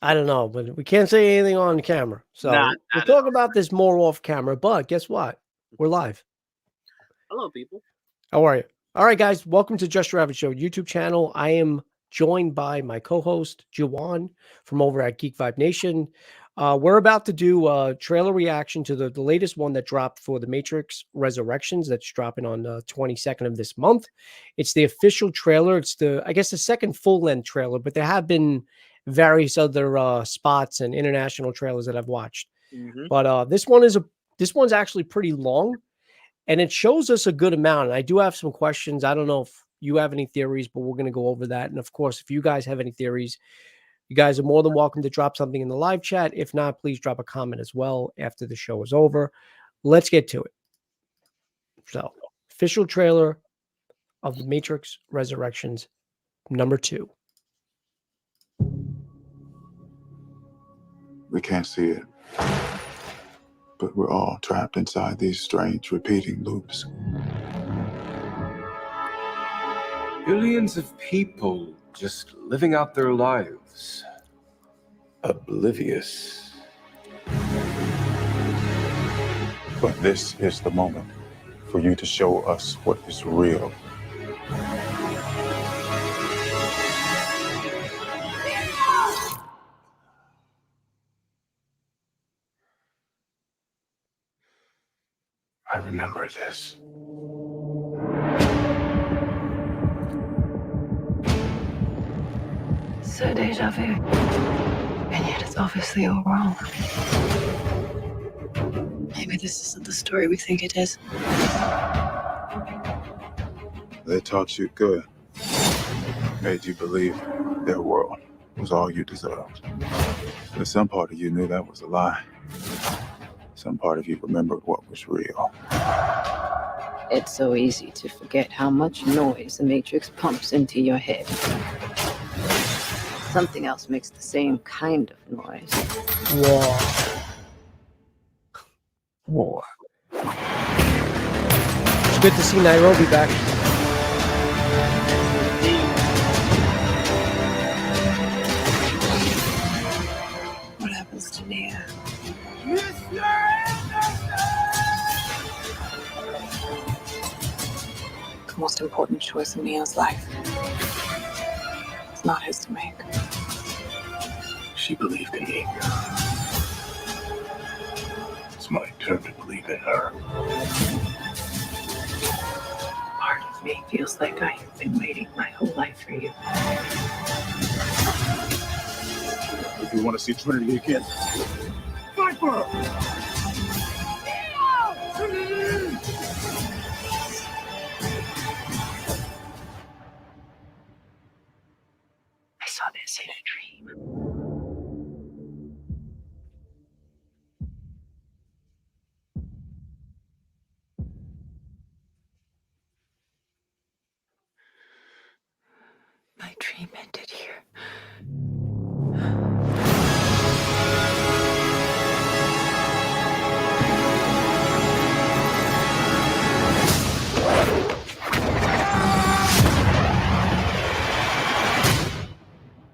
I don't know, but we can't say anything on camera. Not So we'll at all. talk about this more off camera. But guess what? We're live. Hello, people. How are you? All right, guys. Welcome to Just Your Average Show YouTube channel. I am joined by my co-host, Juwan, from over at Geek Vibe Nation. We're about to do a trailer reaction to the latest one that dropped for The Matrix Resurrections. That's dropping on the 22nd of this month. It's the official trailer. It's I guess, the second full-length trailer, but there have been various other spots and international trailers that I've watched. But this one's actually pretty long. And it shows us a good amount. And I do have some questions. I don't know if you have any theories, but we're going to go over that. And of course, if you guys have any theories, you guys are more than welcome to drop something in the live chat. If not, please drop a comment as well after the show is over. Let's get to it. So, official trailer of The Matrix Resurrections #2. We can't see it, but we're all trapped inside these strange repeating loops. Billions of people just living out their lives, oblivious. But this is the moment for you to show us what is real. I remember this. So deja vu. And yet it's obviously all wrong. Maybe this isn't the story we think it is. They taught you good. Made you believe their world was all you deserved. But some part of you knew that was a lie. Some part of you remembered what was real. It's so easy to forget how much noise the Matrix pumps into your head. Something else makes the same kind of noise. War. War. It's good to see Nairobi back. What happens to Nia? The most important choice in Nia's life. It's not his to make. She believed in me. It's my turn to believe in her. Part of me feels like I have been waiting my whole life for you. If you want to see Trinity again, fight for her! I saw this in a dream. My dream ended here.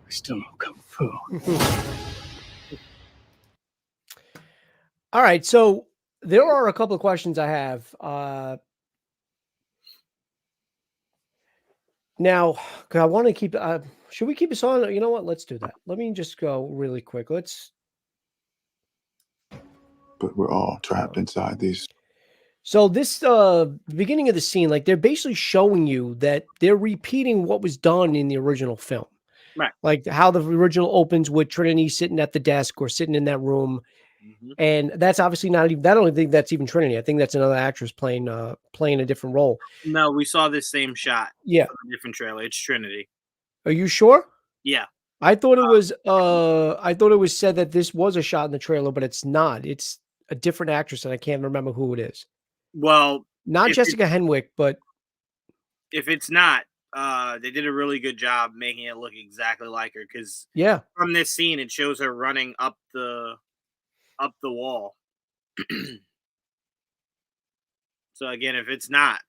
I still know Kung Fu. All right, so there are a couple of questions I have. Now, 'cause I want to keep. Should we keep this on? You know what? Let's do that. Let me just go really quick. But we're all trapped inside these. So this beginning of the scene, like they're basically showing you that they're repeating what was done in the original film. Right. Like how the original opens with Trinity sitting at the desk or sitting in that room. And that's obviously not even, I don't think that's even Trinity. I think that's another actress playing a different role. No, we saw this same shot. Yeah. A different trailer. It's Trinity. Are you sure? Yeah. I thought it was said that this was a shot in the trailer, but it's not. It's a different actress, and I can't remember who it is. Well, Not Jessica Henwick, but if it's not, they did a really good job making it look exactly like her. Because from this scene, it shows her running up the wall. So again, if it's not,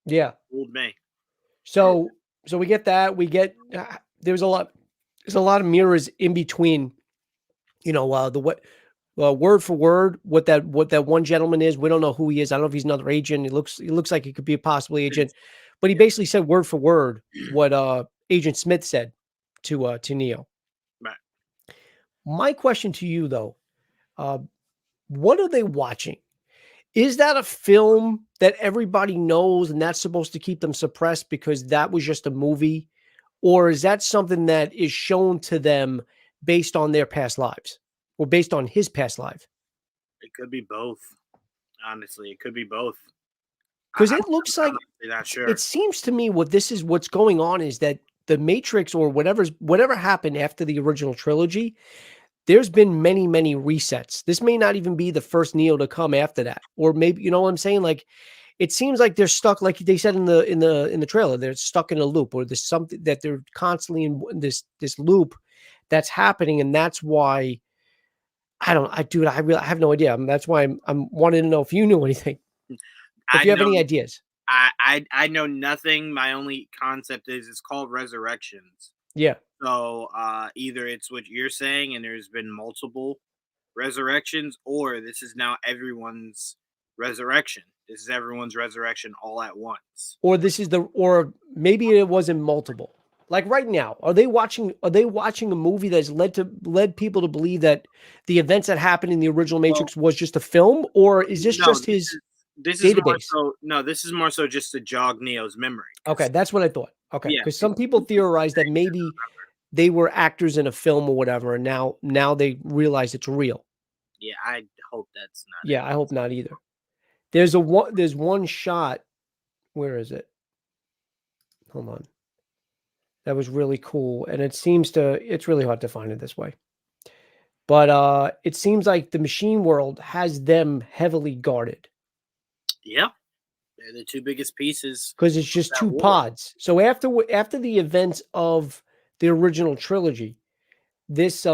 yeah, old me. So we get that. We get there's a lot. there's a lot of mirrors in between, you know, the what word for word what that one gentleman is. We don't know who he is. I don't know if he's another agent. He looks like he could be a possible agent, but he basically said word for word what Agent Smith said to Neo. Right. My question to you though, what are they watching? Is that a film that everybody knows and that's supposed to keep them suppressed because that was just a movie? Or is that something that is shown to them based on their past lives or based on his past life? It could be both. Honestly, it could be both. Because it looks like, not sure. it seems to me what's going on is that the Matrix or whatever happened after the original trilogy, there's been many, many resets. This may not even be the first Neo to come after that. Or maybe, you know what I'm saying? Like, it seems like they're stuck, like they said in the trailer, they're stuck in a loop, or there's something that they're constantly in this loop that's happening. And that's why I have no idea. That's why I'm wanting to know if you knew anything. If you have any ideas. I know nothing. My only concept is it's called Resurrections. Yeah. So either it's what you're saying and there's been multiple resurrections, or this is now everyone's resurrection. This is everyone's resurrection all at once. Or maybe it wasn't multiple. Like right now, are they watching a movie that's led people to believe that the events that happened in the original Matrix was just a film, or is this just his database? This is more so just to jog Neo's memory. Okay, that's what I thought. Okay, because some people theorize that maybe they were actors in a film or whatever, and now they realize it's real. Yeah, I hope that's not. Yeah, I hope not either. There's one shot. Where is it? Hold on. That was really cool, and it's really hard to find it this way. But it seems like the machine world has them heavily guarded. Yeah. They're the two biggest pieces. Because it's just two pods. So after the events of the original trilogy, this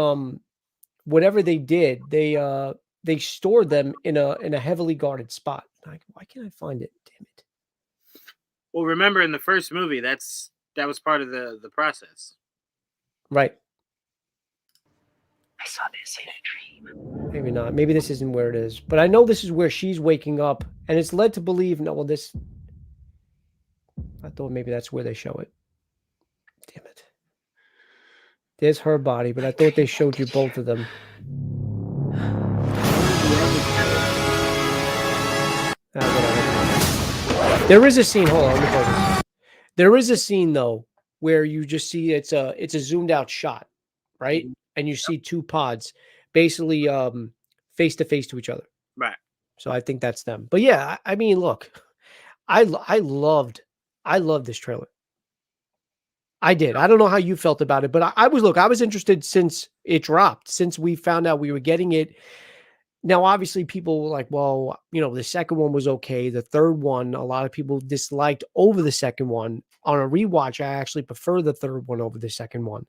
whatever they did, they stored them in a heavily guarded spot. Like, why can't I find it? Damn it. Well, remember in the first movie, that was part of the process. Right. I saw this in a dream. Maybe not. Maybe this isn't where it is. But I know this is where she's waking up, and it's led to believe. No, well, I thought maybe that's where they show it. Damn it. There's her body, but I thought they showed you both of them. There is a scene. Hold on, let me focus. There is a scene though where you just see it's a zoomed out shot, right? And you see two pods basically face to face to each other. Right. So I think that's them. But yeah, I mean, look, I loved this trailer. I did. I don't know how you felt about it, but I was interested since it dropped, since we found out we were getting it. Now, obviously, people were like, well, you know, the second one was okay. The third one, a lot of people disliked over the second one. On a rewatch, I actually prefer the third one over the second one.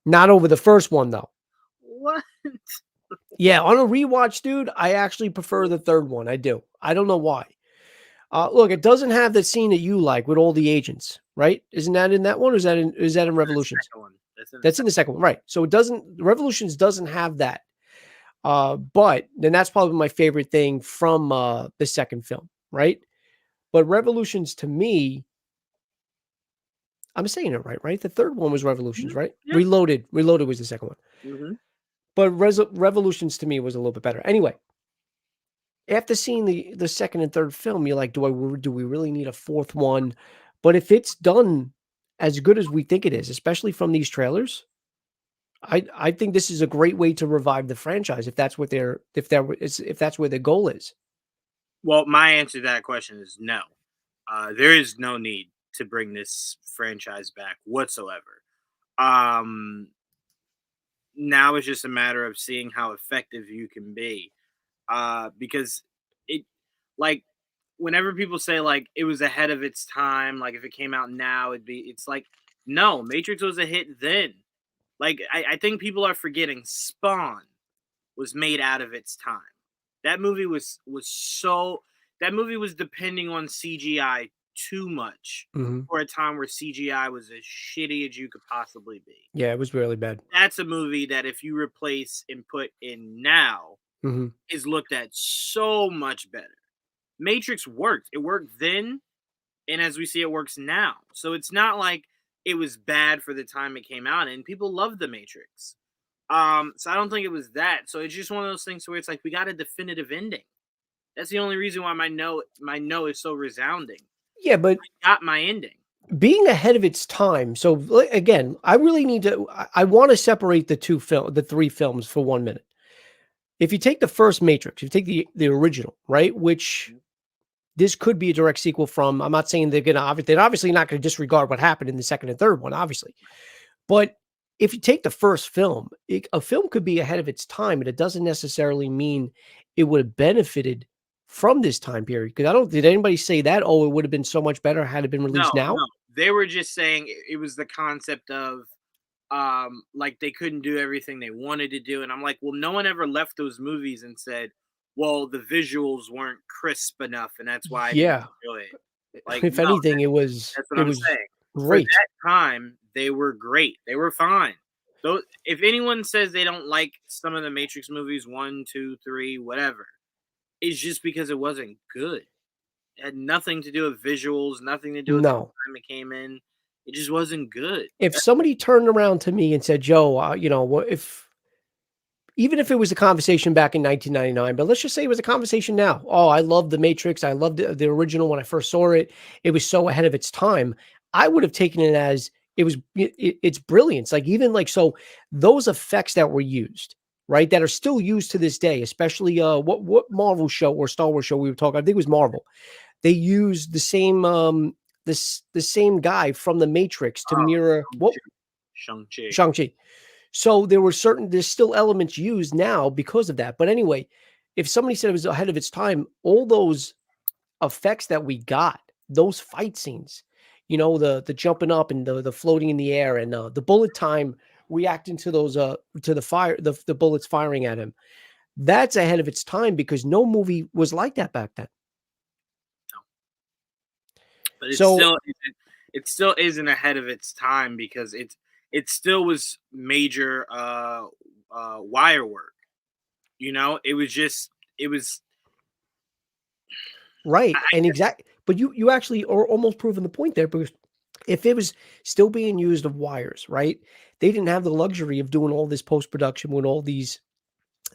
Not over the first one, though. What? Yeah, on a rewatch, dude, I actually prefer the third one. I do. I don't know why. Look, it doesn't have the scene that you like with all the agents, right? Isn't that in that one? Or is that in Revolutions? That's in the second one, right? So Revolutions doesn't have that. But then that's probably my favorite thing from the second film, right? But Revolutions to me, I'm saying it right? The third one was Revolutions, right? Yeah. Reloaded was the second one. Mm-hmm. But Revolutions to me was a little bit better. Anyway, after seeing the second and third film, you're like, do we really need a fourth one? But if it's done as good as we think it is, especially from these trailers, I think this is a great way to revive the franchise if that's where their goal is. Well, my answer to that question is no. There is no need to bring this franchise back whatsoever. Now it's just a matter of seeing how effective you can be. Because it, like, whenever people say like it was ahead of its time, like if it came out now, it's like, no, Matrix was a hit then. Like, I think people are forgetting Spawn was made out of its time. That movie was depending on CGI too much Mhm. for a time where CGI was as shitty as you could possibly be. Yeah, it was really bad. That's a movie that if you replace and put in now Mhm. is looked at so much better. Matrix worked. It worked then, and as we see, it works now. So it's not like it was bad for the time it came out, and people loved the Matrix. So I don't think it was that. So it's just one of those things where it's like we got a definitive ending. That's the only reason why my no is so resounding. Yeah, but Got my ending. being ahead of its time. So again, I really need to. I want to separate the three films for 1 minute. If you take the first Matrix, you take the original, right? Which this could be a direct sequel from. I'm not saying they're obviously not going to disregard what happened in the second and third one, obviously. But if you take the first film, a film could be ahead of its time, and it doesn't necessarily mean it would have benefited from this time period. Because did anybody say that? Oh, it would have been so much better had it been released now. No. They were just saying it was the concept of like they couldn't do everything they wanted to do. And I'm like, well, no one ever left those movies and said, well, the visuals weren't crisp enough, and that's why I didn't Yeah. enjoy it. Like, If no, anything, that's what I'm saying. For great. that time, they were great. They were fine. Though, if anyone says they don't like some of the Matrix movies, 1, 2, 3, whatever, it's just because it wasn't good. It had nothing to do with visuals, nothing to do with the No. time it came in. It just wasn't good. If somebody turned around to me and said, Joe, even if it was a conversation back in 1999, but let's just say it was a conversation now. Oh, I love The Matrix. I loved the original when I first saw it. It was so ahead of its time. I would have taken it as it's brilliance. Like even like, so those effects that were used, right, that are still used to this day, especially what Marvel show or Star Wars show we were talking, I think it was Marvel. They used the same the same guy from The Matrix to mirror what Shang-Chi. Shang-Chi. So there's still elements used now because of that. But anyway, if somebody said it was ahead of its time, all those effects that we got, those fight scenes, the jumping up and the floating in the air and the bullet time reacting to those to the fire, the bullets firing at him, that's ahead of its time because no movie was like that back then. But So it still isn't ahead of its time because it still was major wire work. It was right. And exactly, but you actually are almost proving the point there because if it was still being used of wires, right? They didn't have the luxury of doing all this post-production with all the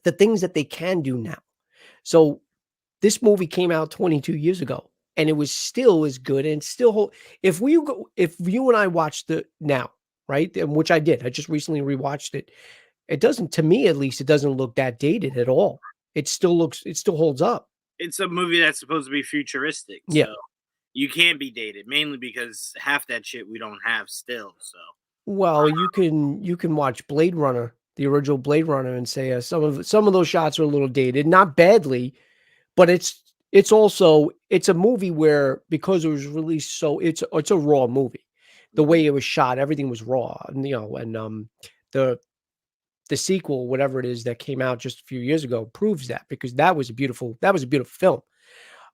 things that they can do now. So this movie came out 22 years ago and it was still as good and still if you and I watched it now, right? And which I did. I just recently rewatched it. It doesn't, to me at least, it doesn't look that dated at all. It still holds up. It's a movie that's supposed to be futuristic. Yeah. So you can't be dated, mainly because half that shit we don't have still. So Well, you can watch Blade Runner, the original Blade Runner, and say some of those shots are a little dated, not badly, but it's also a movie where because it was released it's a raw movie. The way it was shot, everything was raw, and the sequel, whatever it is that came out just a few years ago, proves that because that was a beautiful film.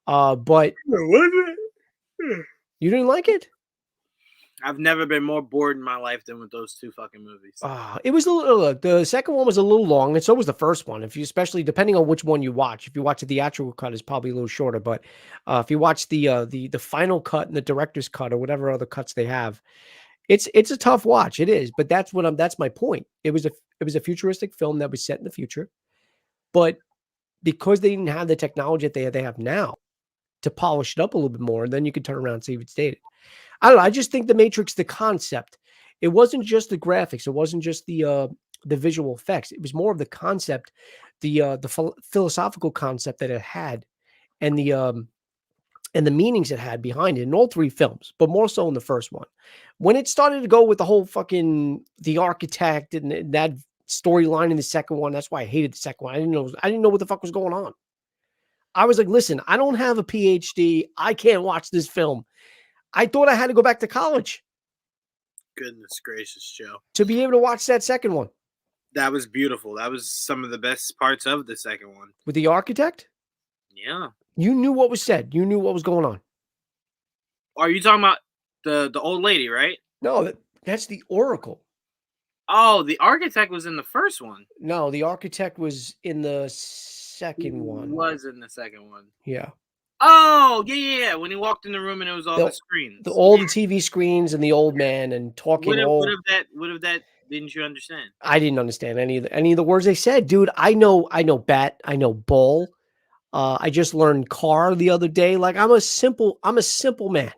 But you didn't like it? I've never been more bored in my life than with those two fucking movies. It was the second one was a little long, and so was the first one. Especially depending on which one you watch. If you watch the theatrical cut, it's probably a little shorter. But if you watch the final cut and the director's cut or whatever other cuts they have, it's a tough watch. It is, but that's my point. It was a futuristic film that was set in the future, but because they didn't have the technology that they have now to polish it up a little bit more, and then you could turn around and see if it's dated. I don't know. I just think the Matrix, the concept, it wasn't just the graphics. It wasn't just the visual effects. It was more of the concept, the philosophical concept that it had, and the meanings it had behind it in all three films, but more so in the first one. When it started to go with the whole the architect and that storyline in the second one, that's why I hated the second one. I didn't know what the fuck was going on. I was like, listen, I don't have a PhD. I can't watch this film. I thought I had to go back to college. Goodness gracious, Joe. To be able to watch that second one. That was beautiful. That was some of the best parts of the second one. With the architect? Yeah. You knew what was said. You knew what was going on. Are you talking about the old lady, right? No, that's the Oracle. Oh, the architect was in the first one. No, the architect was in the second one. Was in the second one. Yeah. Oh, yeah. When he walked in the room and it was all the screens. All the TV screens and the old man and talking What of that didn't you understand? I didn't understand any of the words they said, dude. I know bat, I know ball. I just learned car the other day. Like I'm a simple man.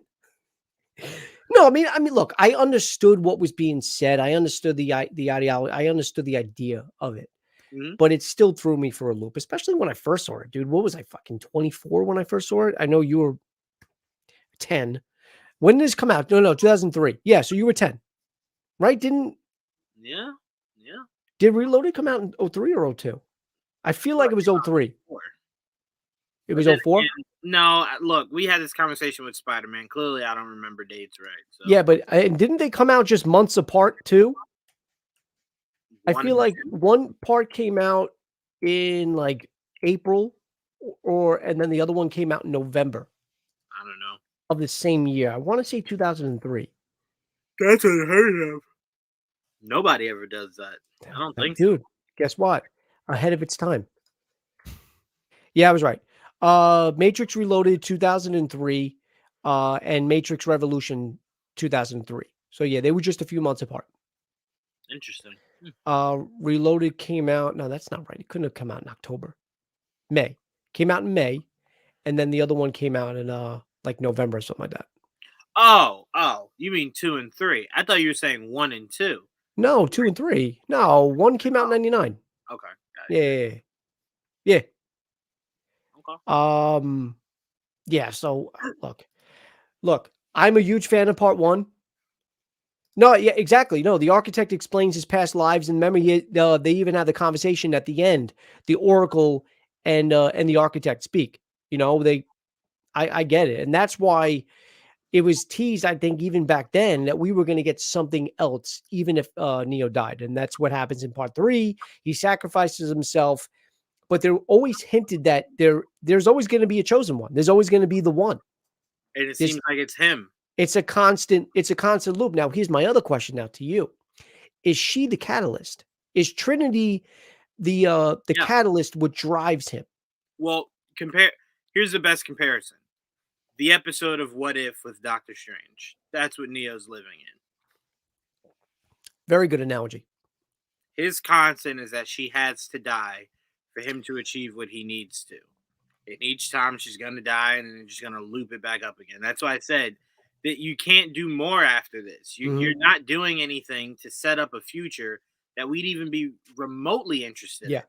No, I mean, look, I understood what was being said. I understood the ideology. I understood the idea of it, but it still threw me for a loop, especially when I first saw it, dude. What was I, fucking 24 when I first saw it? I know you were 10. When did this come out? No, 2003. Yeah, so you were 10, right? Yeah. Did Reloaded come out in 03 or 02? I feel like it was 03. It was 04? No, look, we had this conversation with Spider-Man. Clearly, I don't remember dates right. So. Yeah, but didn't they come out just months apart too? I feel like one part came out in like April, and then the other one came out in November. I don't know. Of the same year. I want to say 2003. That's unheard of. Nobody ever does that. I don't think so. Dude, guess what? Ahead of its time. Yeah, I was right. Matrix Reloaded 2003, and Matrix Revolution 2003. So yeah, they were just a few months apart. Interesting. Reloaded came out. No, that's not right. It couldn't have come out in October. May. Came out in May, and then the other one came out in like November or something like that. Oh, you mean 2 and 3? I thought you were saying 1 and 2. No, 2 and 3. No, 1 came out in 99. Okay. Yeah. Okay. Yeah, so look, I'm a huge fan of part 1. No, yeah, exactly. No, the architect explains his past lives and memory. They even have the conversation at the end. The Oracle and the architect speak. You know, I get it. And that's why it was teased, I think, even back then, that we were going to get something else, even if Neo died. And that's what happens in part 3. He sacrifices himself, but they're always hinted that there's always going to be a chosen one. There's always going to be the one. And it seems like it's him. It's a constant loop. Now, here's my other question now to you. Is she the catalyst? Is Trinity the catalyst what drives him? Well, here's the best comparison. The episode of What If with Doctor Strange. That's what Neo's living in. Very good analogy. His constant is that she has to die for him to achieve what he needs to. And each time she's going to die, and then just going to loop it back up again. That's why I said that you can't do more after this. You're not doing anything to set up a future that we'd even be remotely interested in.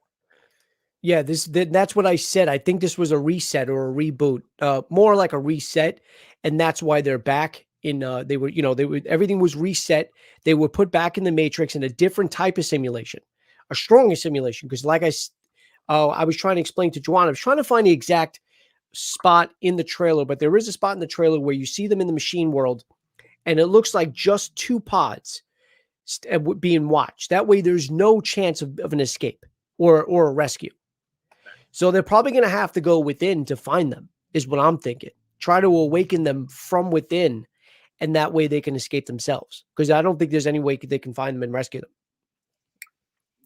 Yeah, that's what I said. I think this was a reset or a reboot, more like a reset, and that's why they're back in. Everything was reset. They were put back in the Matrix in a different type of simulation, a stronger simulation. Because, like I was trying to explain to Joanna, I was trying to find the exact spot in the trailer, but there is a spot in the trailer where you see them in the machine world, and it looks like just 2 pods being watched. That way, there's no chance of an escape or a rescue. So they're probably going to have to go within to find them, is what I'm thinking. Try to awaken them from within, and that way they can escape themselves. Because I don't think there's any way they can find them and rescue them.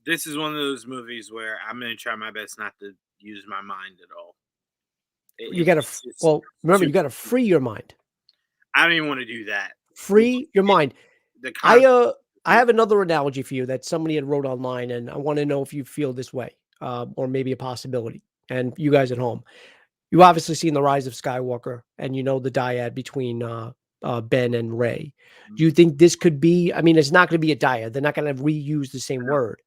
This is one of those movies where I'm going to try my best not to use my mind at all. You got to, remember, you got to free your mind. I don't even want to do that. Free your mind. I have another analogy for you that somebody had wrote online, and I want to know if you feel this way, or maybe a possibility. And you guys at home, you obviously seen The Rise of Skywalker, and you know the dyad between Ben and Rey. Do you think this could be? I mean, it's not going to be a dyad. They're not going to reuse the same word.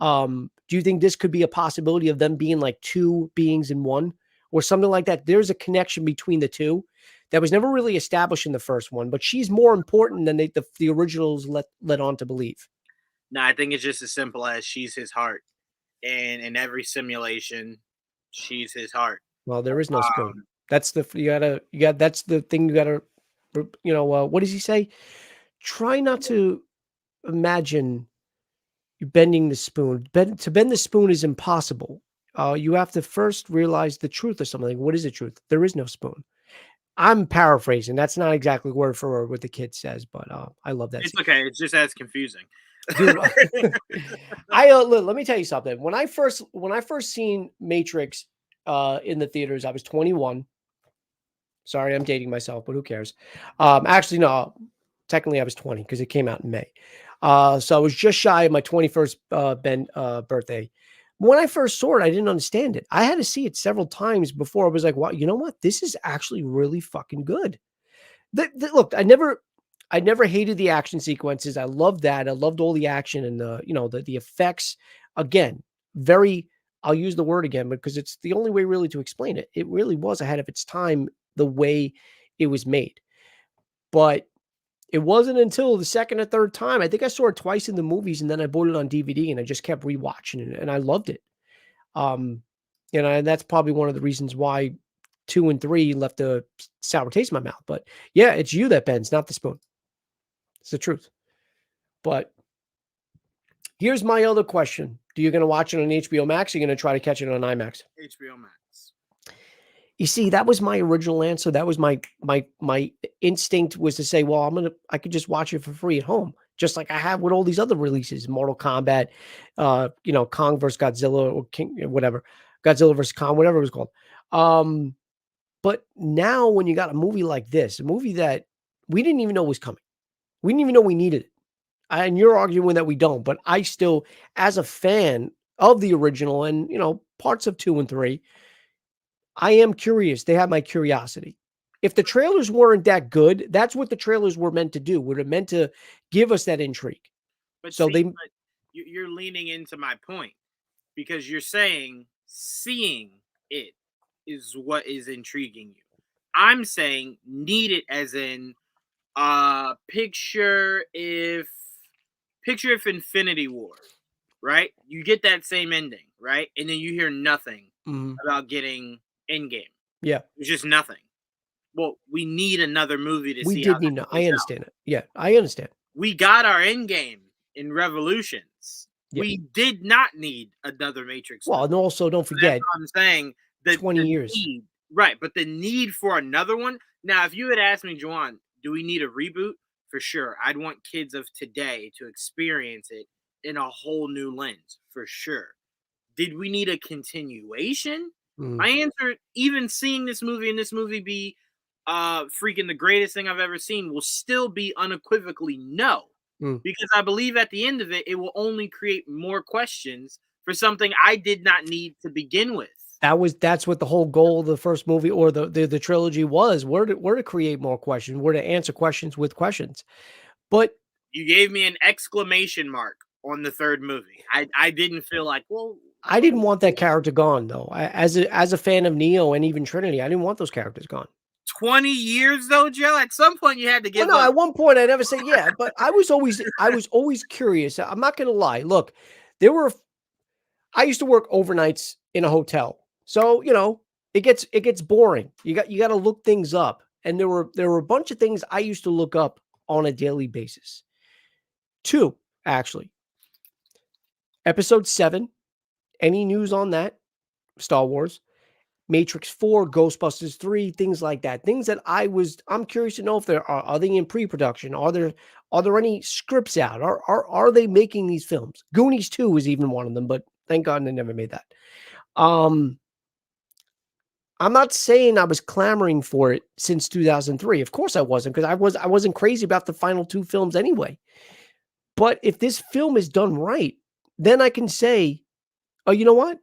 Do you think this could be a possibility of them being like 2 beings in one, or something like that? There's a connection between the 2 that was never really established in the first one, but she's more important than the originals let on to believe. No, I think it's just as simple as she's his heart, and in every simulation, she's his heart. Well, there is no spoon. That's the that's the thing you gotta. What does he say? Try not to imagine you bending the spoon. To bend the spoon is impossible. You have to first realize the truth of something. What is the truth? There is no spoon. I'm paraphrasing. That's not exactly word for word what the kid says, but I love that It's scene. okay. It's just as confusing. Dude, let me tell you something. When I first seen Matrix in the theaters, I was 21. Sorry, I'm dating myself, but who cares? Actually, no, technically I was 20 because it came out in May. So I was just shy of my 21st birthday. When I first saw it, I didn't understand it. I had to see it several times before I was like, wow, you know what? This is actually really fucking good. Look, I never hated the action sequences. I loved that. I loved all the action and the effects. Again, very, I'll use the word again because it's the only way really to explain it. It really was ahead of its time the way it was made. But it wasn't until the second or third time. I think I saw it twice in the movies and then I bought it on DVD and I just kept rewatching it and I loved it. And that's probably one of the reasons why 2 and 3 left a sour taste in my mouth. But yeah, it's you that bends, not the spoon. It's the truth. But here's my other question. Do you going to watch it on HBO Max or are you going to try to catch it on IMAX? HBO Max. You see, that was my original answer. That was my instinct was to say, well, I could just watch it for free at home, just like I have with all these other releases, Mortal Kombat, Kong versus Godzilla or King, whatever, Godzilla versus Kong, whatever it was called. But now when you got a movie like this, a movie that we didn't even know was coming, we didn't even know we needed it. And you're arguing that we don't, but I still, as a fan of the original and, parts of 2 and 3, I am curious. They have my curiosity. If the trailers weren't that good, that's what the trailers were meant to do. Were meant to give us that intrigue. But So but you're leaning into my point because you're saying seeing it is what is intriguing you. I'm saying need it as in picture if Infinity War, right? You get that same ending, right? And then you hear nothing about getting Endgame. Yeah. There's just nothing. Well, we need another movie to We see. did need to. I understand it. Yeah, I understand. We got our Endgame in Revolutions. Yeah. We did not need another Matrix. Well, and also don't forget, I'm saying that 20 years. Need, right, but the need for another one. Now, if you had asked me, Juwan, do we need a reboot? For sure. I'd want kids of today to experience it in a whole new lens, for sure. Did we need a continuation? My answer, even seeing this movie and this movie be freaking the greatest thing I've ever seen, will still be unequivocally no. Because I believe at the end of it, it will only create more questions for something I did not need to begin with. That's what the whole goal of the first movie or the trilogy was. We're to create more questions. We're to answer questions with questions. But you gave me an exclamation mark on the third movie. I didn't feel like, well, I didn't want that character gone though. As a fan of Neo and even Trinity, I didn't want those characters gone. 20 years though, Joe. At some point, you had to give. Well, no, at one point I never said yeah, but I was always curious. I'm not going to lie. Look, I used to work overnights in a hotel, so it gets boring. You got to look things up, and there were a bunch of things I used to look up on a daily basis. 2, actually. Episode 7. Any news on that? Star Wars. Matrix 4, Ghostbusters 3, things like that. Things that I'm curious to know if there are they in pre-production? Are there any scripts out? Are they making these films? Goonies 2 is even one of them, but thank God they never made that. I'm not saying I was clamoring for it since 2003. Of course I wasn't, because I wasn't crazy about the final 2 films anyway. But if this film is done right, then I can say, oh, you know what?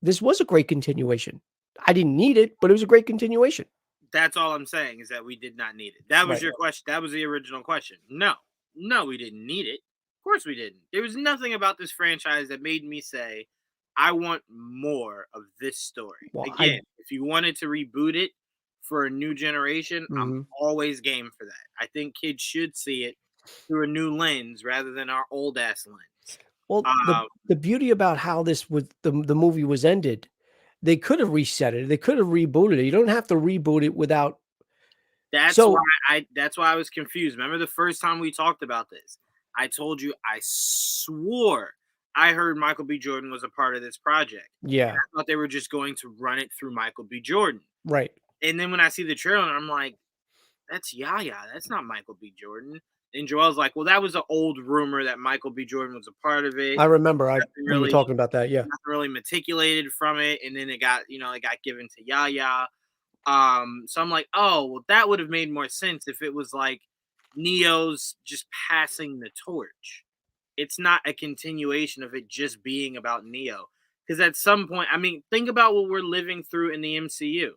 This was a great continuation. I didn't need it, but it was a great continuation. That's all I'm saying is that we did not need it. That was Right. your question. That was the original question. No, we didn't need it. Of course we didn't. There was nothing about this franchise that made me say, I want more of this story. Well, Again, if you wanted to reboot it for a new generation, I'm always game for that. I think kids should see it through a new lens rather than our old ass lens. Well, the beauty about how this was the movie was ended, they could have reset it. They could have rebooted it. You don't have to reboot it without. That's why I was confused. Remember the first time we talked about this? I told you I swore I heard Michael B. Jordan was a part of this project. Yeah. And I thought they were just going to run it through Michael B. Jordan. Right. And then when I see the trailer, I'm like, that's Yaya. That's not Michael B. Jordan. And Joel's like, well, that was an old rumor that Michael B. Jordan was a part of it. I remember we were Really, talking about that. Yeah. nothing really meticulated from it. And then it got given to Yaya. So I'm like, oh, well, that would have made more sense if it was like Neo's just passing the torch. It's not a continuation of it just being about Neo. Because at some point, I mean, think about what we're living through in the MCU.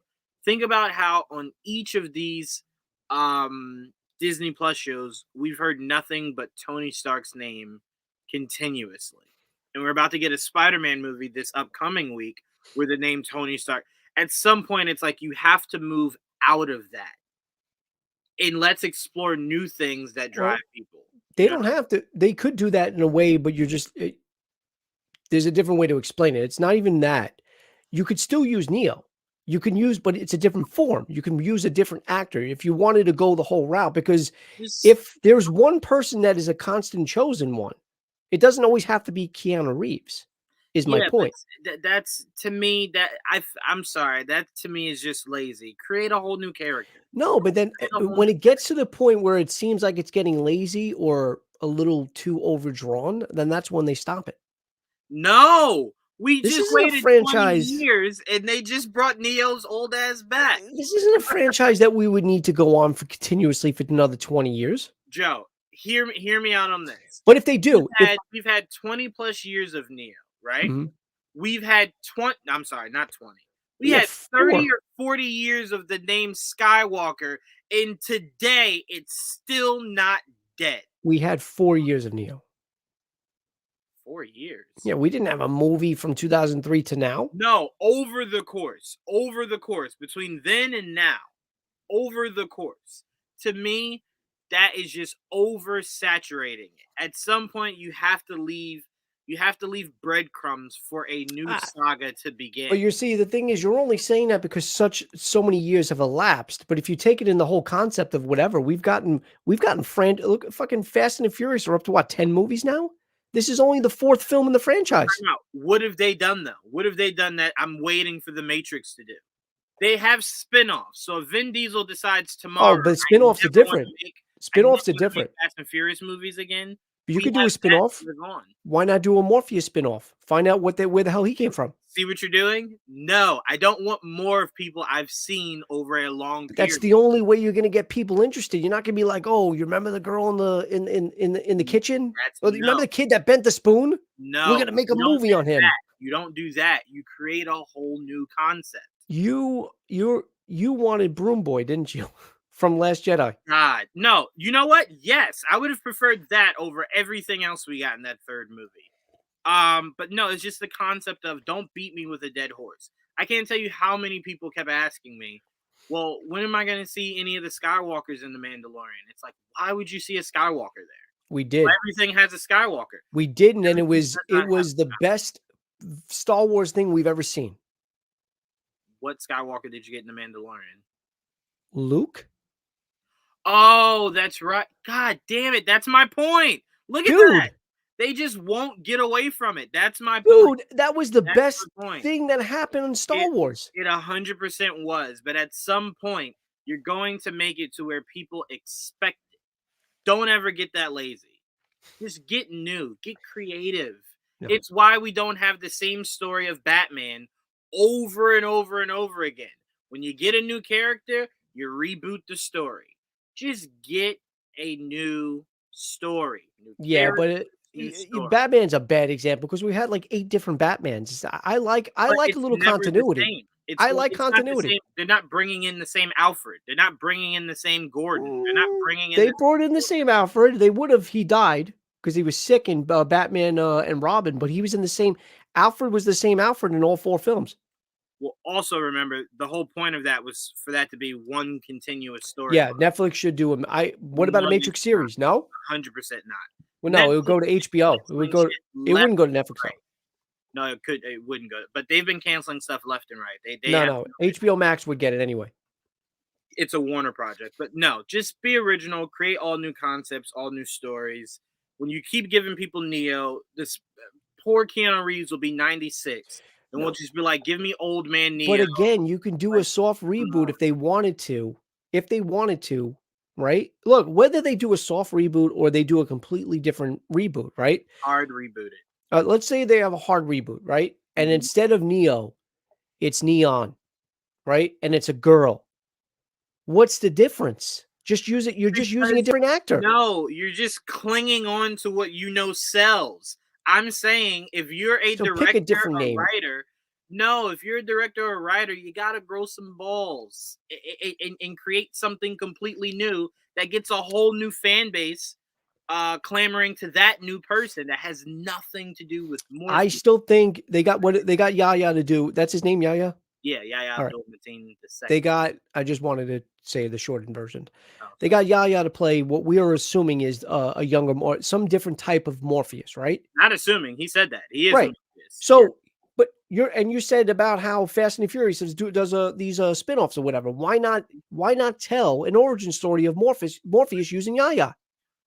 Think about how on each of these Disney Plus shows, we've heard nothing but Tony Stark's name continuously. And we're about to get a Spider-Man movie this upcoming week with the name Tony Stark. At some point, it's like you have to move out of that. And let's explore new things that drive people. They don't have to. They could do that in a way, but you're just there's a different way to explain it. It's not even that. You could still use Neo. You can use, but it's a different form. You can use a different actor if you wanted to go the whole route. Because if there's one person that is a constant chosen one, it doesn't always have to be Keanu Reeves. Is my point. That's to me that I'm sorry. That to me is just lazy. Create a whole new character. No, but then when it gets to the point where it seems like it's getting lazy or a little too overdrawn, then that's when they stop it. No, we this just isn't waited a franchise 20 years and they just brought Neo's old ass back. This isn't a franchise that we would need to go on for continuously for another 20 years. Joe, hear me out on this. But if they do, we've had 20 plus years of Neo, right? Mm-hmm. We've had 20. I'm sorry, not 20. We had 30 or 40 years of the name Skywalker, and today it's still not dead. We had 4 years of Neo. 4 years. Yeah, we didn't have a movie from 2003 to now. No, over the course, between then and now, over the course. To me, that is just oversaturating it. At some point, you have to leave breadcrumbs for a new saga to begin. But you see, the thing is, you're only saying that because so many years have elapsed. But if you take it in the whole concept of whatever, we've gotten look, fucking Fast and the Furious are up to what, 10 movies now? This is only the 4th film in the franchise. What have they done though? What have they done that I'm waiting for the Matrix to do? They have spin-offs. So if Vin Diesel decides tomorrow, but spin-offs are different. Spin-offs are different. Fast and Furious movies again. But you could do a spin-off. Why not do a Morpheus spin-off? Find out where the hell he came from. See what you're doing? No, I don't want more of people I've seen over a long period. That's the only way you're going to get people interested. You're not going to be like, oh, you remember the girl in the kitchen? Or you remember the kid that bent the spoon? No, we're going to make a movie on him. You don't do that. You create a whole new concept. You wanted Broom Boy, didn't you? From Last Jedi. God, no. You know what? Yes, I would have preferred that over everything else we got in that 3rd movie. But no, it's just the concept of don't beat me with a dead horse. I can't tell you how many people kept asking me, well, when am I going to see any of the Skywalkers in The Mandalorian? It's like, why would you see a Skywalker there? We did. Well, everything has a Skywalker. We didn't, and it was the best Star Wars thing we've ever seen. What Skywalker did you get in The Mandalorian? Luke? Oh, that's right. God damn it. That's my point. Look at that. They just won't get away from it. That's my point. Dude, that was the best thing that happened in Star Wars. It 100% was. But at some point, you're going to make it to where people expect it. Don't ever get that lazy. Just get new. Get creative. No. It's why we don't have the same story of Batman over and over and over again. When you get a new character, you reboot the story. Just get a new story. Yeah, but Batman's a bad example because we had like 8 different Batmans. I like a little continuity. I like continuity. They're not bringing in the same Alfred. They're not bringing in the same Gordon. They're not bringing in. They brought in the same Alfred. They would have. He died because he was sick in Batman and Robin, but he was in the same. Alfred was the same Alfred in all 4 films. Well, also remember the whole point of that was for that to be one continuous story. Yeah, Netflix should do them. What about a Matrix series? No, 100% not. Well, no, it would go to HBO. It would go. It wouldn't go to Netflix. Right. No, it could. It wouldn't go. But they've been canceling stuff left and right. No. HBO Max would get it anyway. It's a Warner project, but no, just be original. Create all new concepts, all new stories. When you keep giving people Neo, this poor Keanu Reeves will be 96. Then we'll just be like, give me old man Neo. But again, you can do a soft reboot no. if they wanted to. If they wanted to, right? Look, whether they do a soft reboot or they do a completely different reboot, right? Hard reboot it. Let's say they have a hard reboot, right? And instead of Neo, it's Neon, right? And it's a girl. What's the difference? Just use it. You're just using a different actor. No, you're just clinging on to what you know sells. I'm saying if you're a So pick a director different or name. writer, no, if you're a director or writer, you got to grow some balls and create something completely new that gets a whole new fan base clamoring to that new person that has nothing to do with Morpheus. I still think they got Yaya to do. That's his name, Yaya? Yeah, All right. Abdul-Mateen II. They got, I just wanted to say the shortened version. Oh, they got Yaya to play what we are assuming is a younger, some different type of Morpheus, right? Not assuming. He said that. He is right. Morpheus. So, yeah. But you said about how Fast and the Furious does these spinoffs or whatever. Why not tell an origin story of Morpheus using Yaya?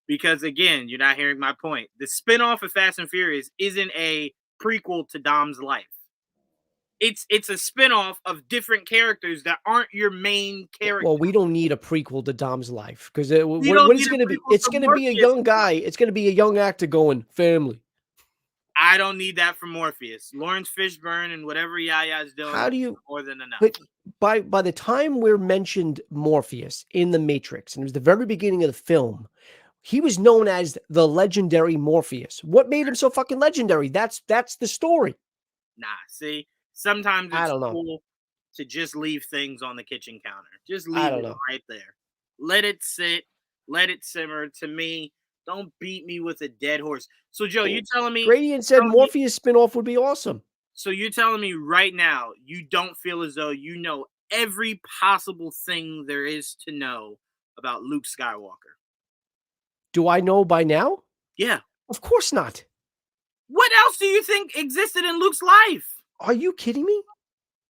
Because again, you're not hearing my point. The spinoff of Fast and Furious isn't a prequel to Dom's life. It's a spinoff of different characters that aren't your main character. Well, we don't need a prequel to Dom's life because what is it going to be? It's going to be a young guy. It's going to be a young actor going family. I don't need that from Morpheus. Lawrence Fishburne and whatever Yaya's doing. How do you more than enough? But by the time we're mentioned Morpheus in the Matrix, and it was the very beginning of the film, he was known as the legendary Morpheus. What made him so fucking legendary? That's the story. Nah, see, sometimes it's cool to just leave things on the kitchen counter. Just leave it right there. Let it sit. Let it simmer. To me, don't beat me with a dead horse. So, Joe, you telling me Gradient said Morpheus spinoff would be awesome. So you're telling me right now you don't feel as though you know every possible thing there is to know about Luke Skywalker? Do I know by now? Yeah. Of course not. What else do you think existed in Luke's life? Are you kidding me?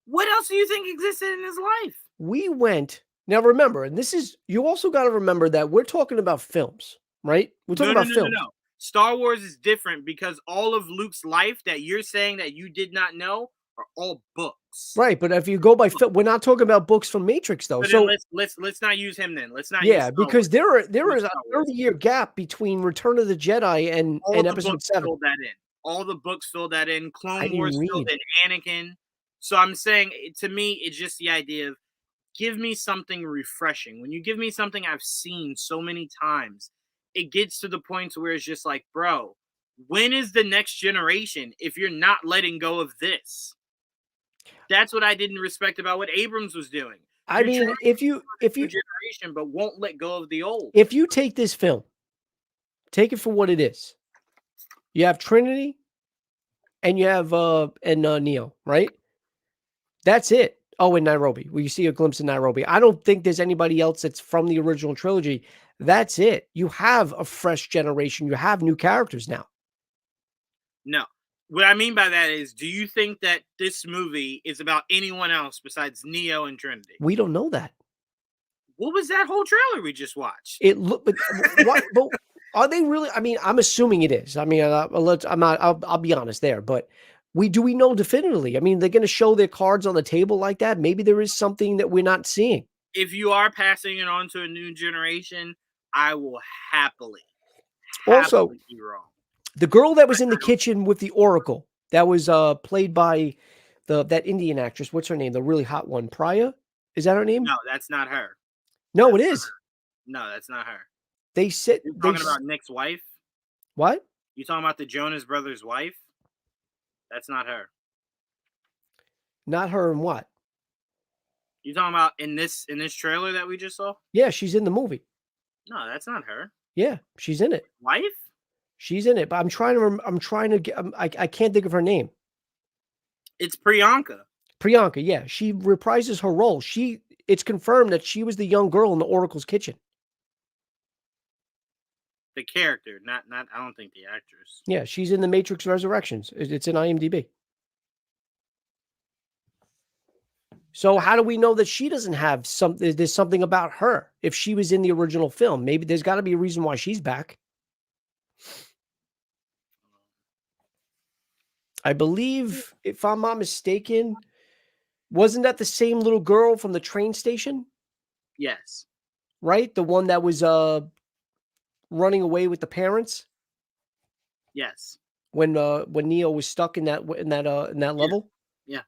What else do you think existed in his life? We went. Now remember, and this is, you also got to remember that we're talking about films, right? We're talking about films. No. Star Wars is different because all of Luke's life that you're saying that you did not know are all books. Right, but if you go by film, we're not talking about books from Matrix though. But so let's not use him then. Let's not. Yeah, use because there is a 30-year gap between Return of the Jedi and Episode 7. Filled that in. All the books filled that in. Clone Wars filled in Anakin. So I'm saying, to me, it's just the idea of give me something refreshing. When you give me something I've seen so many times, it gets to the point where it's just like, bro, when is the next generation if you're not letting go of this? That's what I didn't respect about what Abrams was doing. I mean, if you generation, but won't let go of the old. If you take this film, take it for what it is. You have Trinity and you have Neo, right? That's it. Oh, in Nairobi. Well, you see a glimpse of Nairobi. I don't think there's anybody else that's from the original trilogy. That's it. You have a fresh generation. You have new characters now. No. What I mean by that is, do you think that this movie is about anyone else besides Neo and Trinity? We don't know that. What was that whole trailer we just watched? It looked, but are they really? I mean, I'm assuming it is. I mean, I'll be honest there, but do we know definitively? I mean, they're going to show their cards on the table like that. Maybe there is something that we're not seeing. If you are passing it on to a new generation, I will happily also be wrong. The girl that was in the kitchen with the Oracle, that was played by that Indian actress. What's her name? The really hot one, Priya. Is that her name? No, that's not her. No, it is. No, that's not her. They said you're talking about Nick's wife. What? You talking about the Jonas Brothers' wife? That's not her. Not her, and what? You talking about in this trailer that we just saw? Yeah, she's in the movie. No, that's not her. Yeah, she's in it. Wife? She's in it, but I'm trying to get. I can't think of her name. It's Priyanka. Priyanka, yeah, she reprises her role. It's confirmed that she was the young girl in the Oracle's kitchen. The character, not. I don't think the actress. Yeah, she's in the Matrix Resurrections. It's in IMDb. So how do we know that she doesn't have something? There's something about her. If she was in the original film, maybe there's got to be a reason why she's back. I believe, if I'm not mistaken, wasn't that the same little girl from the train station? Yes. Right? The one that was running away with the parents Yes. when Neo was stuck in that level. Yeah.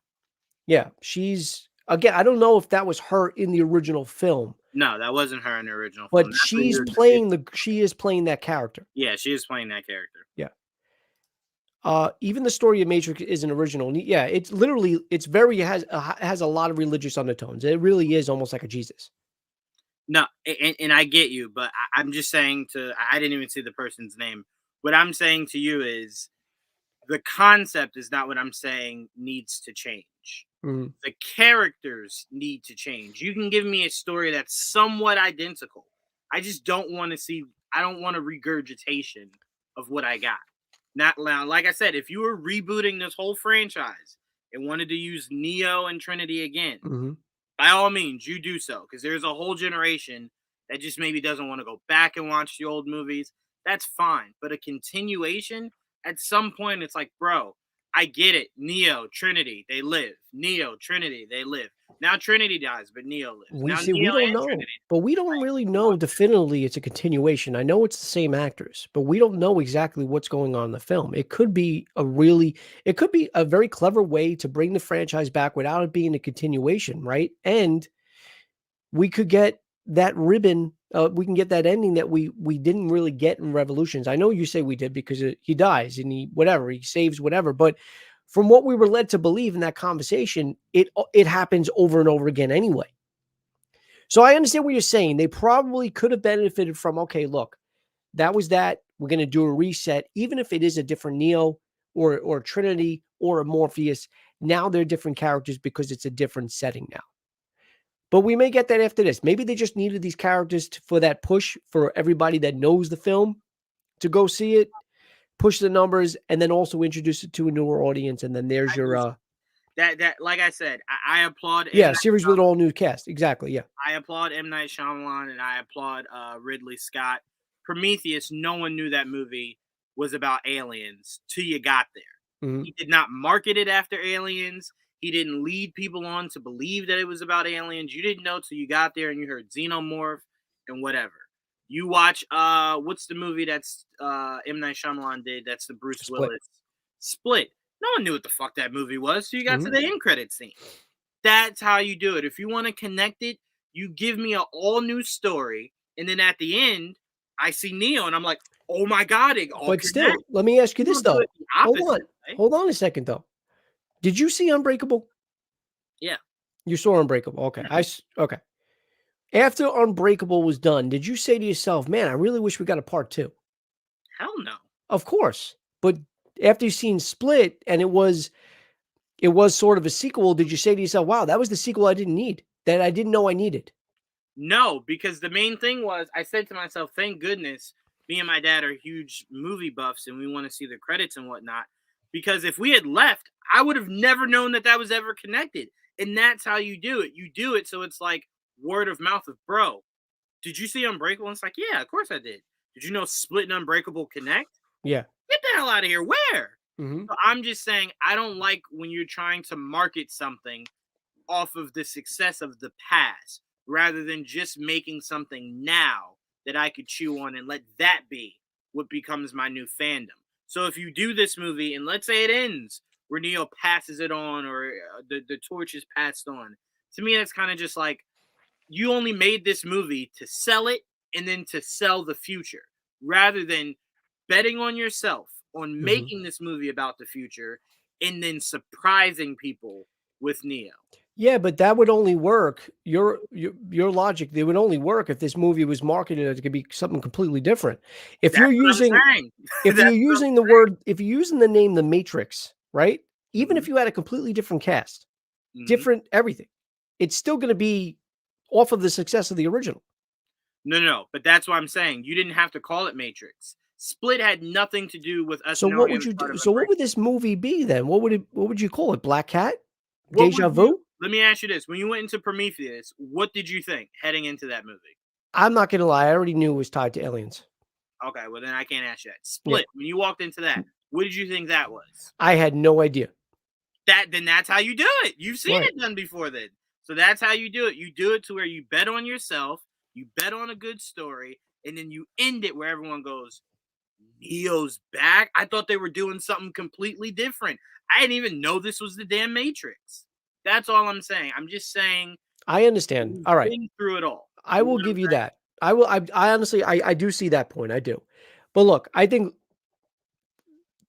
Yeah, she's again. I don't know if that was her in the original film, No, that wasn't her in the original film. but That's what she is playing that character. Yeah, she is playing that character. Yeah. Even the story of Matrix isn't original. Yeah, it's literally has a lot of religious undertones. It really is almost like a Jesus. No, and I get you, but I'm just saying I didn't even see the person's name. What I'm saying to you is the concept is not what I'm saying needs to change. Mhm. The characters need to change. You can give me a story that's somewhat identical. I just don't want to see, I don't want a regurgitation of what I got. Not now, like I said, if you were rebooting this whole franchise and wanted to use Neo and Trinity again, Mhm. by all means, you do so. Because there's a whole generation that just maybe doesn't want to go back and watch the old movies. That's fine. But a continuation, at some point, it's like, bro, I get it. Neo, Trinity, they live. Neo, Trinity, they live. Now Trinity dies, but Neo lives. We Now see we Neo don't and know, Trinity. but we don't really know definitively it's a continuation. I know it's the same actors, but we don't know exactly what's going on in the film. It could be a very clever way to bring the franchise back without it being a continuation, right? And we could get that ribbon. We can get that ending that we didn't really get in Revolutions. I know you say we did because he dies and he saves whatever, but from what we were led to believe in that conversation, it happens over and over again anyway. So I understand what you're saying. They probably could have benefited from, okay, look, that was that. We're going to do a reset, even if it is a different Neo or Trinity or a Morpheus. Now they're different characters because it's a different setting now. But we may get that after this. Maybe they just needed these characters for that push for everybody that knows the film to go see it, push the numbers, and then also introduce it to a newer audience. And then there's your that like I said, I applaud series with all new cast. Exactly. Yeah. I applaud M. Night Shyamalan and I applaud Ridley Scott. Prometheus, no one knew that movie was about aliens till you got there. Mhm. He did not market it after aliens. He didn't lead people on to believe that it was about aliens. You didn't know till you got there and you heard xenomorph and whatever. You watch what's the movie that's M. Night Shyamalan did? That's the Bruce Willis Split. No one knew what the fuck that movie was. So you got to the end credit scene. That's how you do it. If you want to connect it, you give me an all new story, and then at the end, I see Neo, and I'm like, oh my god! But still, let me ask you this though. Hold on a second though. Did you see Unbreakable? Yeah. You saw Unbreakable. Okay. Okay. After Unbreakable was done, did you say to yourself, man, I really wish we got a part 2? Hell no. Of course. But after you've seen Split and it was sort of a sequel, did you say to yourself, wow, that was the sequel I didn't need, that I didn't know I needed? No, because the main thing was I said to myself, thank goodness me and my dad are huge movie buffs and we want to see the credits and whatnot. Because if we had left, I would have never known that was ever connected. And that's how you do it. You do it so it's like word of mouth of, bro, did you see Unbreakable? And it's like, yeah, of course I did. Did you know Split and Unbreakable connect? Yeah. Get the hell out of here. Where? Mm-hmm. So I'm just saying, I don't like when you're trying to market something off of the success of the past rather than just making something now that I could chew on and let that be what becomes my new fandom. So if you do this movie and let's say it ends where Neo passes it on or the torch is passed on, to me that's kind of just like you only made this movie to sell it and then to sell the future rather than betting on yourself on making this movie about the future and then surprising people with Neo. Yeah, but that would only work. Your logic, they would only work if this movie was marketed as it could be something completely different. If you're using if you're using the name The Matrix, right? Even if you had a completely different cast, different everything, it's still going to be off of the success of the original. No, but that's what I'm saying. You didn't have to call it Matrix. Split had nothing to do with us. So what would you do? So what would this movie be then? What would you call it? Black Cat? Deja Vu? Let me ask you this. When you went into Prometheus, what did you think heading into that movie? I'm not going to lie. I already knew it was tied to aliens. Okay, well then I can't ask you that. Split, when you walked into that, What did you think that was? I had no idea. Then that's how you do it. You've seen Right. it done before then. So that's how you do it. You do it to where you bet on yourself, you bet on a good story, and then you end it where everyone goes, Neo's back? I thought they were doing something completely different. I didn't even know this was the damn Matrix. That's all I'm saying. I'm just saying I understand. we've All right. been through it all. I You know will what give I'm you saying? that. I honestly, I do see that point. I do. But look, I think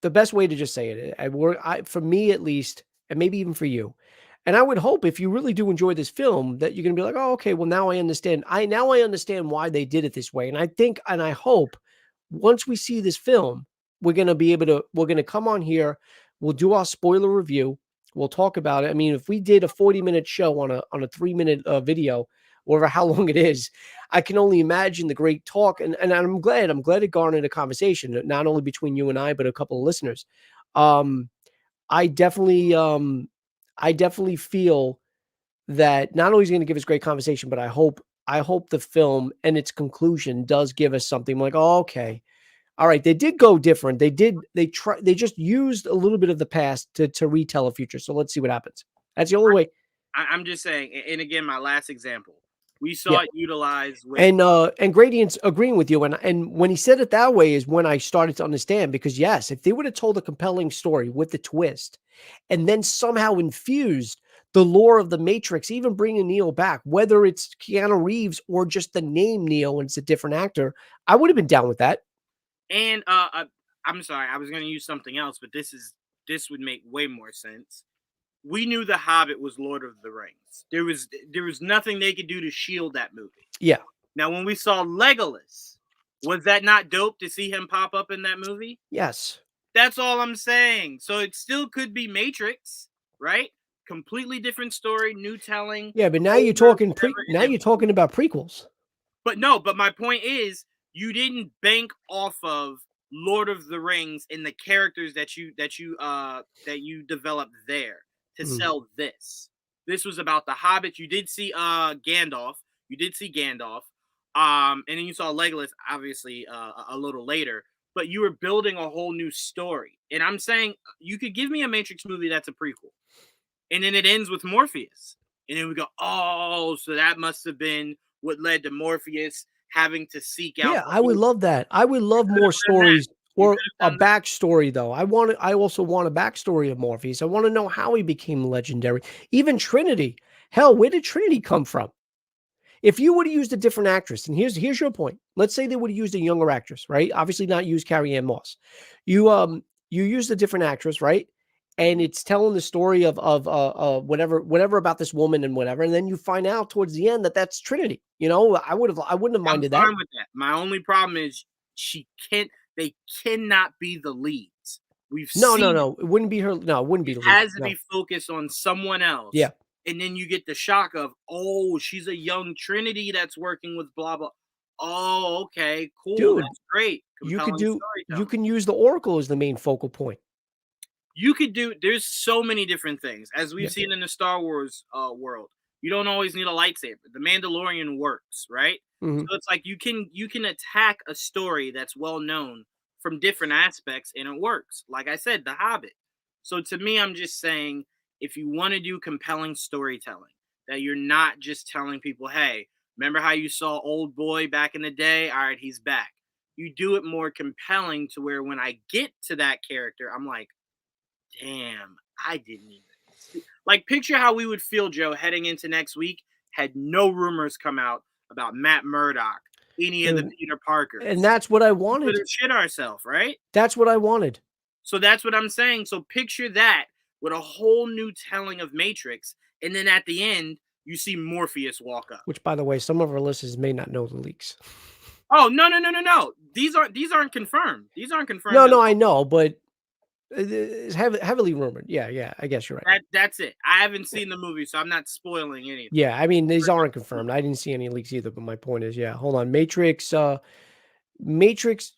the best way to just say it, for me at least, and maybe even for you, and I would hope if you really do enjoy this film that you're going to be like, oh, okay, well now I understand. Now I understand why they did it this way, and I think and I hope once we see this film, we're going to be able to. We're going to come on here. We'll do our spoiler review. We'll talk about it. I mean, if we did a 40-minute show on a 3-minute video, or how long it is, I can only imagine the great talk. And I'm glad it garnered a conversation, not only between you and I, but a couple of listeners. I definitely feel that not only is he going to give us great conversation, but I hope the film and its conclusion does give us something like, oh, okay, all right, they did go different. They just used a little bit of the past to retell a future. So let's see what happens. That's the only way. I'm just saying, and again, my last example, we saw Yeah. it utilized with And Gradient's agreeing with you. And when he said it that way is when I started to understand, because yes, if they would have told a compelling story with the twist and then somehow infused the lore of the Matrix, even bringing Neo back, whether it's Keanu Reeves or just the name Neo and it's a different actor, I would have been down with that. And I'm sorry, I was going to use something else, but this would make way more sense. We knew The Hobbit was Lord of the Rings. There was nothing they could do to shield that movie. Yeah. Now, when we saw Legolas, was that not dope to see him pop up in that movie? Yes. That's all I'm saying. So it still could be Matrix, right? Completely different story, new telling. Yeah, but now you're talking now you're talking about prequels. But no, but my point is, you didn't bank off of Lord of the Rings and the characters that you developed there to sell this. This was about the Hobbit. You did see Gandalf. You did see Gandalf. And then you saw Legolas, obviously, a little later. But you were building a whole new story. And I'm saying you could give me a Matrix movie that's a prequel. And then it ends with Morpheus. And then we go, oh, so that must have been what led to Morpheus having to seek out. Yeah, I would love that. I would love more stories or a backstory, though. I also want a backstory of Morpheus. I want to know how he became legendary. Even Trinity. Hell, where did Trinity come from? If you would have used a different actress, and here's your point. Let's say they would have used a younger actress, right? Obviously not use Carrie-Anne Moss. You used a different actress, right? And it's telling the story of whatever about this woman and whatever, and then you find out towards the end that that's Trinity. You know, I wouldn't have minded that. I'm fine with that. My only problem is they cannot be the leads. No, it wouldn't be her. No, it wouldn't be the lead. It has to be focused on someone else. Yeah. And then you get the shock of, oh, she's a young Trinity that's working with blah blah. Oh, okay, cool. Dude, that's great. You can use the Oracle as the main focal point. There's so many different things. As we've seen in the Star Wars world, you don't always need a lightsaber. The Mandalorian works, right? So it's like you can attack a story that's well known from different aspects, and it works. Like I said, The Hobbit. So to me, I'm just saying, if you want to do compelling storytelling, that you're not just telling people, hey, remember how you saw old boy back in the day? All right, he's back. You do it more compelling to where when I get to that character, I'm like, damn, I didn't even see. Like, picture how we would feel, Joe, heading into next week had no rumors come out about Matt Murdock, any of the Peter Parkers. And that's what I wanted. We would have shit ourselves, right? That's what I wanted. So that's what I'm saying. So picture that with a whole new telling of Matrix, and then at the end, you see Morpheus walk up. Which, by the way, some of our listeners may not know the leaks. Oh, no. These aren't confirmed. These aren't confirmed. No, I know, but it's heavily rumored. Yeah, I guess you're right. That's it. I haven't seen the movie, so I'm not spoiling anything. Yeah, I mean, these aren't confirmed. I didn't see any leaks either, but my point is, yeah, hold on. Matrix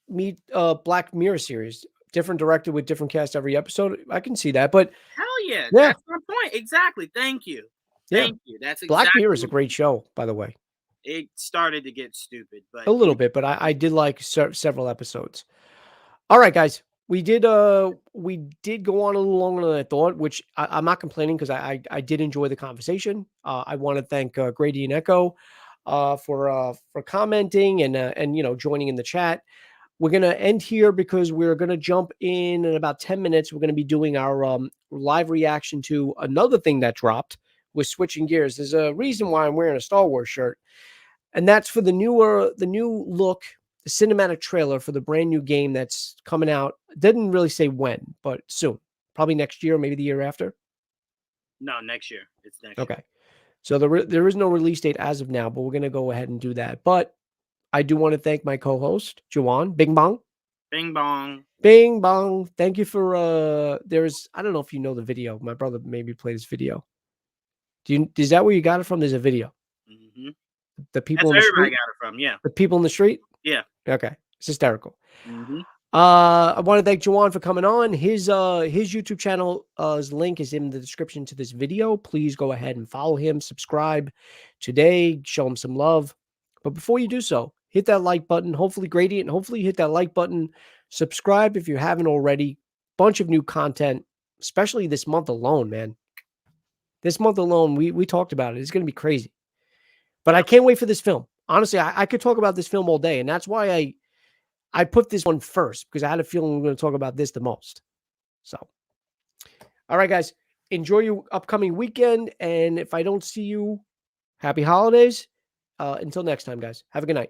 meet Black Mirror series. Different director with different cast every episode. I can see that, but hell yeah. That's my point. Exactly. Thank you. Thank you. That's exactly Black Mirror is a great show, by the way. It started to get stupid, but a little bit, but I did like several episodes. All right, guys. we did go on a little longer than I thought, which I'm not complaining because I did enjoy the conversation. I want to thank Grady and Echo for commenting and joining in the chat. We're gonna end here because we're gonna jump in about 10 minutes. We're gonna be doing our live reaction to another thing that dropped. We're switching gears. There's a reason why I'm wearing a Star Wars shirt, and that's for the new look, the cinematic trailer for the brand new game that's coming out. Didn't really say when, but soon, probably next year, maybe the year after. No, next year. It's next Okay, year. so there is no release date as of now, but we're gonna go ahead and do that. But I do want to thank my co-host Juwan. Bing bong. Bing bong. Bing bong. Thank you for I don't know if you know the video. My brother maybe played this video. Is that where you got it from? There's a video. Mm-hmm. The people That's in where the everybody street. got it from. Yeah. The people in the street. Yeah. Okay, it's hysterical. Mm-hmm. I want to thank Juwan for coming on. His YouTube channel his link is in the description to this video. Please go ahead and follow him, subscribe today, show him some love. But before you do so, hit that like button. Hopefully Gradient, hopefully you hit that like button. Subscribe if you haven't already. Bunch of new content, especially this month alone, man. This month alone, we talked about it. It's going to be crazy. But I can't wait for this film. Honestly, I could talk about this film all day, and that's why I put this one first, because I had a feeling we were going to talk about this the most. So, all right, guys, enjoy your upcoming weekend. And if I don't see you, happy holidays. Until next time, guys, have a good night.